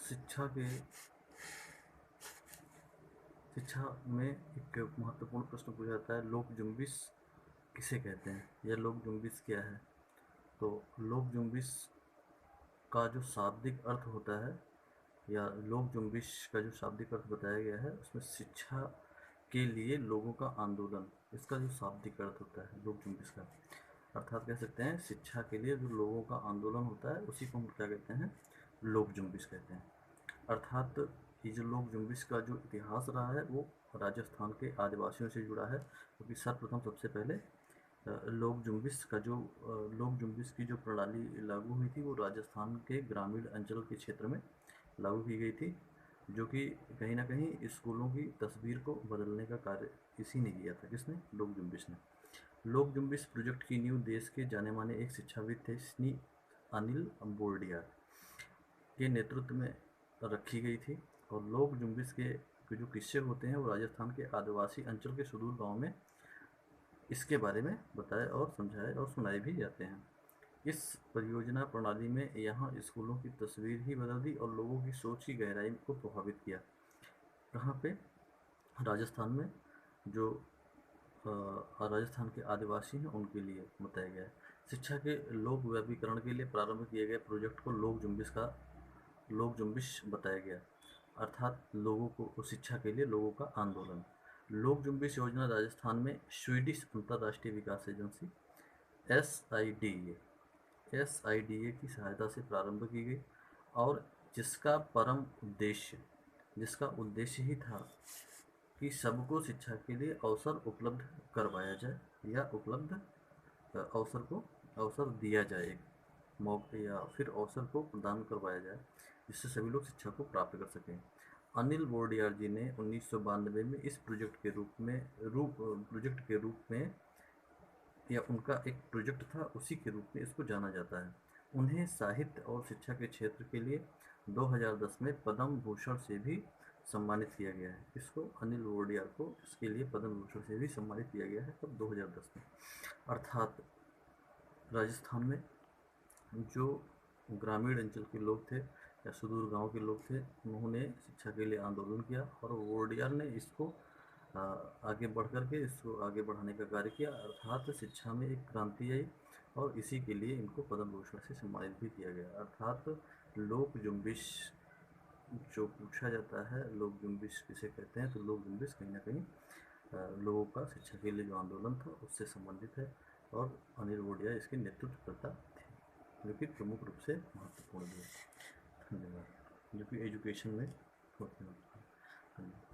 शिक्षा में एक महत्वपूर्ण प्रश्न पूछा जाता है, लोक जुम्बिश किसे कहते हैं या लोक जुम्बिश क्या है। तो लोक जुम्बिश का जो शाब्दिक अर्थ होता है या लोक जुम्बिश का जो शाब्दिक अर्थ बताया गया है उसमें शिक्षा के लिए लोगों का आंदोलन, इसका जो शाब्दिक अर्थ होता है लोक जुम्बिश का, अर्थात कह सकते हैं शिक्षा के लिए जो लोगों का आंदोलन होता है उसी को हम क्या कहते हैं, लोक जुम्बिश कहते हैं। अर्थात ये जो लोक जुम्बिश का जो इतिहास रहा है वो राजस्थान के आदिवासियों से जुड़ा है, क्योंकि सर्वप्रथम सबसे पहले लोक जुम्बिश का जो लोक जुम्बिश की जो प्रणाली लागू हुई थी वो राजस्थान के ग्रामीण अंचल के क्षेत्र में लागू की गई थी, जो कि कहीं ना कहीं स्कूलों की तस्वीर को बदलने का कार्य इसी ने किया था। किसने? लोक जुम्बिश ने। लोक जुम्बिश प्रोजेक्ट की नींव देश के जाने माने एक शिक्षाविद थे श्री अनिल बोरडियार के नेतृत्व में रखी गई थी। और लोक जुम्बिश के जो किस्से होते हैं वो राजस्थान के आदिवासी अंचल के सुदूर गांव में इसके बारे में बताए और समझाए और सुनाए भी जाते हैं। इस परियोजना प्रणाली में यहाँ स्कूलों की तस्वीर ही बदल दी और लोगों की सोच की गहराई को प्रभावित किया। कहाँ पे? राजस्थान में जो राजस्थान के आदिवासी हैं उनके लिए बताया गया है। शिक्षा के लोक व्यापीकरण के लिए प्रारंभ किए गए प्रोजेक्ट को लोक जुम्बिश बताया गया, अर्थात लोगों को शिक्षा के लिए लोगों का आंदोलन। लोक जुम्बिश योजना राजस्थान में स्वीडिश अंतर्राष्ट्रीय विकास agency S I D A की सहायता से प्रारंभ की गई और जिसका उद्देश्य ही था कि सबको शिक्षा के लिए अवसर उपलब्ध करवाया जाए या अवसर दिया जाए, एक मौके या फिर अवसर को प्रदान करवाया जाए जिससे सभी लोग शिक्षा को प्राप्त कर सकें। अनिल बोरडियार जी ने 1992 में इस प्रोजेक्ट के रूप में या उनका एक प्रोजेक्ट था उसी के रूप में इसको जाना जाता है। उन्हें साहित्य और शिक्षा के क्षेत्र के लिए 2010 में पद्म भूषण से भी सम्मानित किया गया है। इसको अनिल बोरडियार को इसके लिए पद्म भूषण से भी सम्मानित किया गया है तब 2010 में। अर्थात राजस्थान में जो ग्रामीण अंचल के लोग थे या सुदूर गांव के लोग थे उन्होंने शिक्षा के लिए आंदोलन किया और बोरडियार ने इसको आगे बढ़ाने का कार्य किया, अर्थात शिक्षा में एक क्रांति आई और इसी के लिए इनको पद्म भूषण से सम्मानित भी किया गया। अर्थात लोक जुम्बिश जो पूछा जाता है, लोक जुम्बिश किसे कहते हैं, तो लोक जुम्बिश कहीं ना कहीं लोगों का शिक्षा के लिए जो आंदोलन था उससे संबंधित है और अनिल बोरडिया इसके नेतृत्वकर्ता थे, जो कि प्रमुख रूप से महत्वपूर्ण है। धन्यवाद। जो कि एजुकेशन में बहुत महत्वपूर्ण है।